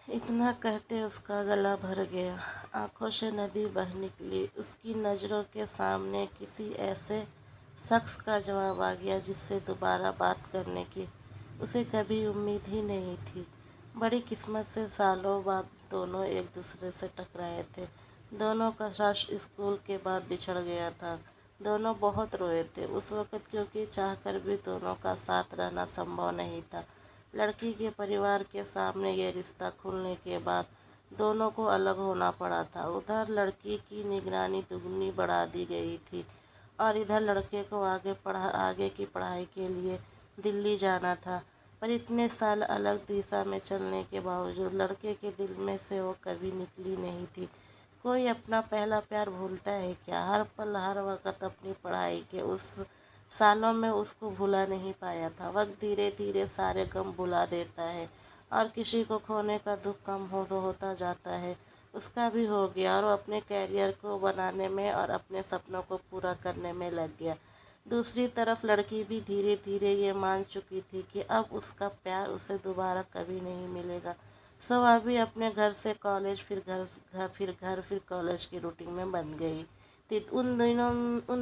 इतना कहते उसका गला भर गया, आंखों से नदी बह निकली। उसकी नज़रों के सामने किसी ऐसे शख्स का जवाब आ गया जिससे दोबारा बात करने की उसे कभी उम्मीद ही नहीं थी। बड़ी किस्मत से सालों बाद दोनों एक दूसरे से टकराए थे। दोनों का साथ स्कूल के बाद बिछड़ गया था। दोनों बहुत रोए थे उस वक़्त, क्योंकि चाहकर भी दोनों का साथ रहना संभव नहीं था। लड़की के परिवार के सामने ये रिश्ता खुलने के बाद दोनों को अलग होना पड़ा था। उधर लड़की की निगरानी दुगनी बढ़ा दी गई थी और इधर लड़के को आगे की पढ़ाई के लिए दिल्ली जाना था। पर इतने साल अलग दिशा में चलने के बावजूद लड़के के दिल में से वो कभी निकली नहीं थी। कोई अपना पहला प्यार भूलता है क्या? हर पल हर वक़्त अपनी पढ़ाई के उस सालों में उसको भुला नहीं पाया था। वक्त धीरे धीरे सारे गम भुला देता है और किसी को खोने का दुख कम होता जाता है। उसका भी हो गया और वो अपने कैरियर को बनाने में और अपने सपनों को पूरा करने में लग गया। दूसरी तरफ लड़की भी धीरे धीरे ये मान चुकी थी कि अब उसका प्यार उसे दोबारा कभी नहीं मिलेगा। सो वह भी अपने घर से कॉलेज, फिर कॉलेज की रूटीन में बंध गई थी। उन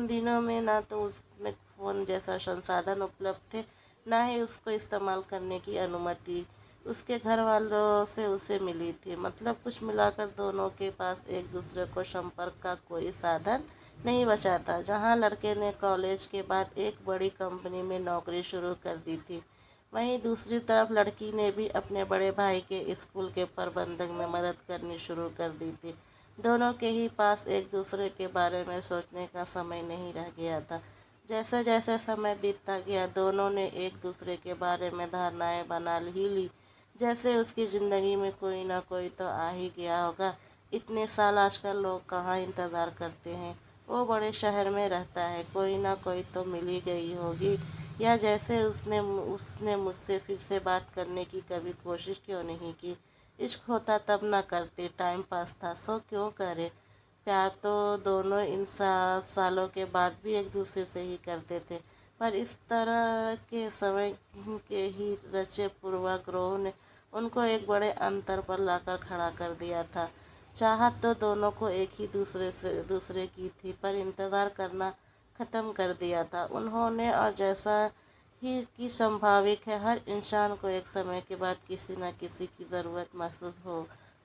दिनों में ना तो उसने फ़ोन जैसा संसाधन उपलब्ध थे, ना ही उसको इस्तेमाल करने की अनुमति उसके घर वालों से उसे मिली थी। मतलब कुछ मिलाकर दोनों के पास एक दूसरे को संपर्क का कोई साधन नहीं बचा था। जहाँ लड़के ने कॉलेज के बाद एक बड़ी कंपनी में नौकरी शुरू कर दी थी, वहीं दूसरी तरफ लड़की ने भी अपने बड़े भाई के स्कूल के प्रबंधक में मदद करनी शुरू कर दी थी। दोनों के ही पास एक दूसरे के बारे में सोचने का समय नहीं रह गया था। जैसे जैसे समय बीतता गया दोनों ने एक दूसरे के बारे में धारणाएं बना ही ली। जैसे उसकी ज़िंदगी में कोई ना कोई तो आ ही गया होगा। इतने साल आजकल लोग कहाँ इंतज़ार करते हैं। वो बड़े शहर में रहता है, कोई ना कोई तो मिल ही गई होगी। या जैसे उसने उसने मुझसे फिर से बात करने की कभी कोशिश क्यों नहीं की? इश्क होता तब ना करते, टाइम पास था सो क्यों करे? प्यार तो दोनों इन सालों के बाद भी एक दूसरे से ही करते थे। पर इस तरह के समय के ही रचे पूर्वाग्रहों ने उनको एक बड़े अंतर पर लाकर खड़ा कर दिया था। चाहत तो दोनों को एक ही दूसरे की थी, पर इंतज़ार करना ख़त्म कर दिया था उन्होंने। और जैसा ही कि संभाविक है, हर इंसान को एक समय के बाद किसी न किसी की ज़रूरत महसूस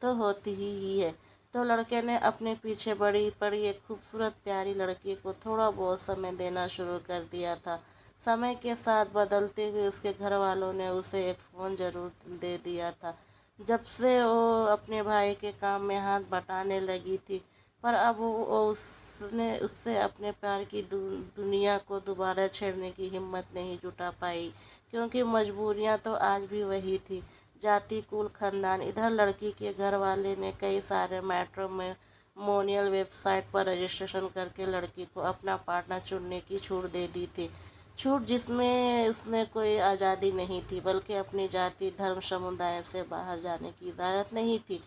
तो होती ही है। तो लड़के ने अपने पीछे बड़ी पड़ी एक खूबसूरत प्यारी लड़की को थोड़ा बहुत समय देना शुरू कर दिया था। समय के साथ बदलते हुए उसके घर वालों ने उसे एक फ़ोन ज़रूर दे दिया था जब से वो अपने भाई के काम में हाथ बटाने लगी थी। पर अब वो उसने उससे अपने प्यार की दुनिया को दोबारा छेड़ने की हिम्मत नहीं जुटा पाई, क्योंकि मजबूरियां तो आज भी वही थी। जाति, कुल, खानदान। इधर लड़की के घर वाले ने कई सारे मैट्रिमोनियल वेबसाइट पर रजिस्ट्रेशन करके लड़की को अपना पार्टनर चुनने की छूट दे दी थी। छूट जिसमें उसने कोई आज़ादी नहीं थी, बल्कि अपनी जाति, धर्म, समुदाय से बाहर जाने की इजाज़त नहीं थी।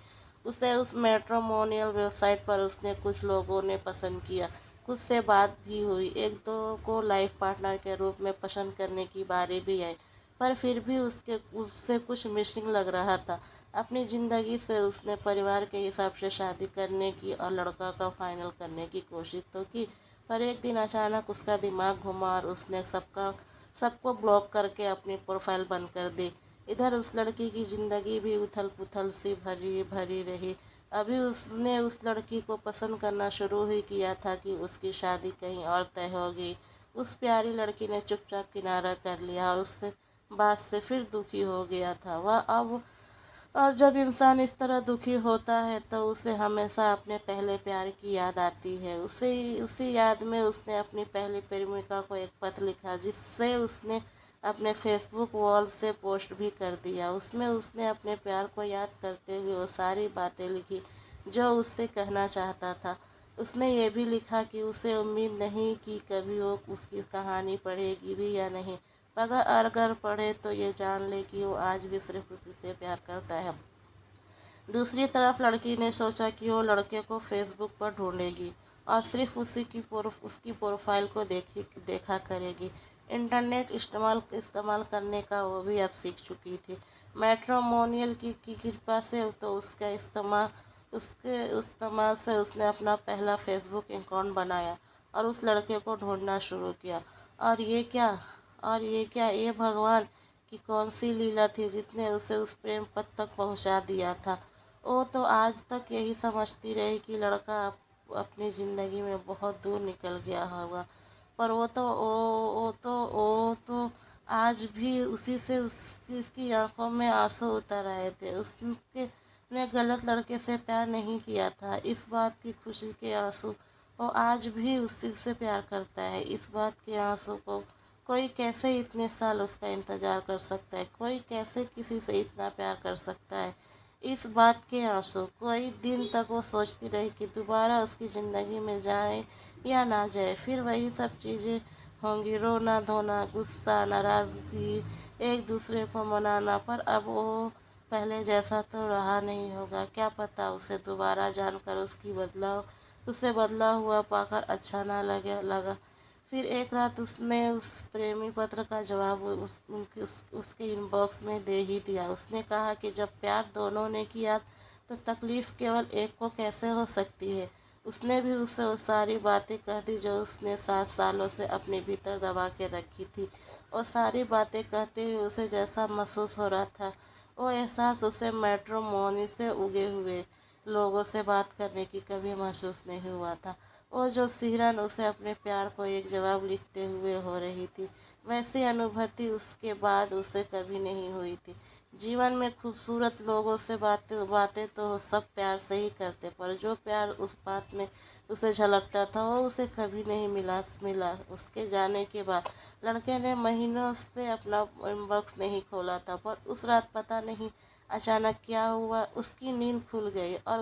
उसे उस मैट्रिमोनियल वेबसाइट पर उसने कुछ लोगों ने पसंद किया, कुछ से बात भी हुई, एक दो को लाइफ पार्टनर के रूप में पसंद करने की बारी भी आई। पर फिर भी उससे कुछ मिसिंग लग रहा था। अपनी ज़िंदगी से उसने परिवार के हिसाब से शादी करने की और लड़का का फाइनल करने की कोशिश तो की, पर एक दिन अचानक उसका दिमाग घुमा और उसने सबको ब्लॉक करके अपनी प्रोफाइल बंद कर दी। इधर उस लड़की की ज़िंदगी भी उथल पुथल सी भरी भरी रही। अभी उसने उस लड़की को पसंद करना शुरू ही किया था कि उसकी शादी कहीं और तय हो गई। उस प्यारी लड़की ने चुपचाप किनारा कर लिया और उससे बात से फिर दुखी हो गया था वह अब। और जब इंसान इस तरह दुखी होता है तो उसे हमेशा अपने पहले प्यार की याद आती है। उसी याद में उसने अपनी पहली प्रेमिका को एक पत्र लिखा, जिससे उसने अपने फेसबुक वॉल से पोस्ट भी कर दिया। उसमें उसने अपने प्यार को याद करते हुए वो सारी बातें लिखी जो उससे कहना चाहता था। उसने ये भी लिखा कि उसे उम्मीद नहीं कि कभी वो उसकी कहानी पढ़ेगी भी या नहीं, मगर अगर पढ़े तो ये जान ले कि वो आज भी सिर्फ उसी से प्यार करता है। दूसरी तरफ लड़की ने सोचा कि वो लड़के को फेसबुक पर ढूंढेगी और सिर्फ उसकी प्रोफाइल को देखा करेगी। इंटरनेट इस्तेमाल करने का वो भी अब सीख चुकी थी। मैट्रिमोनियल की कृपा से तो उसके इस्तेमाल से उसने अपना पहला फेसबुक अकाउंट बनाया और उस लड़के को ढूंढना शुरू किया। और ये क्या ये भगवान की कौन सी लीला थी जिसने उसे उस प्रेम पथ तक पहुंचा दिया था। वो तो आज तक यही समझती रही कि लड़का अपनी ज़िंदगी में बहुत दूर निकल गया होगा, पर वो तो आज भी उसी से उसकी आंखों में आंसू उतर आए थे। उसके ने गलत लड़के से प्यार नहीं किया था, इस बात की खुशी के आंसू। वो आज भी उसी से प्यार करता है, इस बात के आंसू को कोई कैसे इतने साल उसका इंतज़ार कर सकता है, कोई कैसे किसी से इतना प्यार कर सकता है, इस बात के आंसू। कई दिन तक वो सोचती रही कि दोबारा उसकी ज़िंदगी में जाए या ना जाए, फिर वही सब चीज़ें होंगी, रोना धोना, गुस्सा, नाराज़गी, एक दूसरे को मनाना। पर अब वो पहले जैसा तो रहा नहीं होगा, क्या पता उसे दोबारा जानकर उसे बदला हुआ पाकर अच्छा ना लगा। फिर एक रात उसने उस प्रेमी पत्र का जवाब उसके इनबॉक्स में दे ही दिया। उसने कहा कि जब प्यार दोनों ने किया तो तकलीफ़ केवल एक को कैसे हो सकती है। उसने भी उसे वो सारी बातें कह दी जो उसने 7 सालों से अपने भीतर दबा के रखी थी। वो सारी बातें कहते हुए उसे जैसा महसूस हो रहा था, वो एहसास उसे मैट्रिमोनी से उगे हुए लोगों से बात करने की कभी महसूस नहीं हुआ था। वो जो सिहरन उसे अपने प्यार को एक जवाब लिखते हुए हो रही थी, वैसी अनुभूति उसके बाद उसे कभी नहीं हुई थी। जीवन में खूबसूरत लोगों से बातें बातें तो सब प्यार से ही करते, पर जो प्यार उस बात में उसे झलकता था वो उसे कभी नहीं मिला। उसके जाने के बाद लड़के ने महीनों से अपना इनबॉक्स नहीं खोला था, पर उस रात पता नहीं अचानक क्या हुआ, उसकी नींद खुल गई और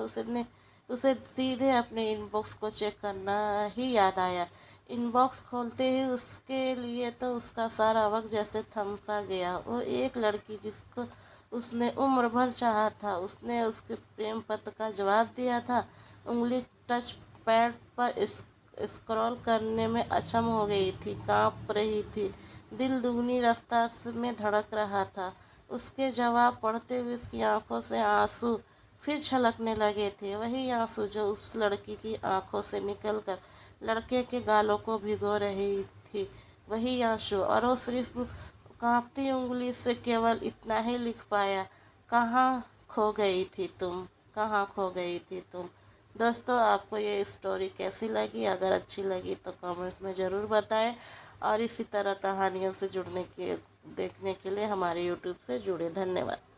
उसे सीधे अपने इनबॉक्स को चेक करना ही याद आया। इनबॉक्स खोलते ही उसके लिए तो उसका सारा वक्त जैसे थम सा गया। वो एक लड़की जिसको उसने उम्र भर चाहा था, उसने उसके प्रेम पत्र का जवाब दिया था। उंगली टच पैड पर स्क्रॉल करने में अक्षम हो गई थी, कांप रही थी, दिल दुगनी रफ्तार में धड़क रहा था। उसके जवाब पढ़ते हुए उसकी आंखों से आंसू फिर छलकने लगे थे, वही आंसू जो उस लड़की की आंखों से निकलकर लड़के के गालों को भिगो रही थी, वही आंसू। और वो सिर्फ कांपती उंगली से केवल इतना ही लिख पाया, कहाँ खो गई थी तुम, कहाँ खो गई थी तुम। दोस्तों, आपको ये स्टोरी कैसी लगी? अगर अच्छी लगी तो कमेंट्स में ज़रूर बताएं और इसी तरह कहानियों से देखने के लिए हमारे यूट्यूब से जुड़े। धन्यवाद।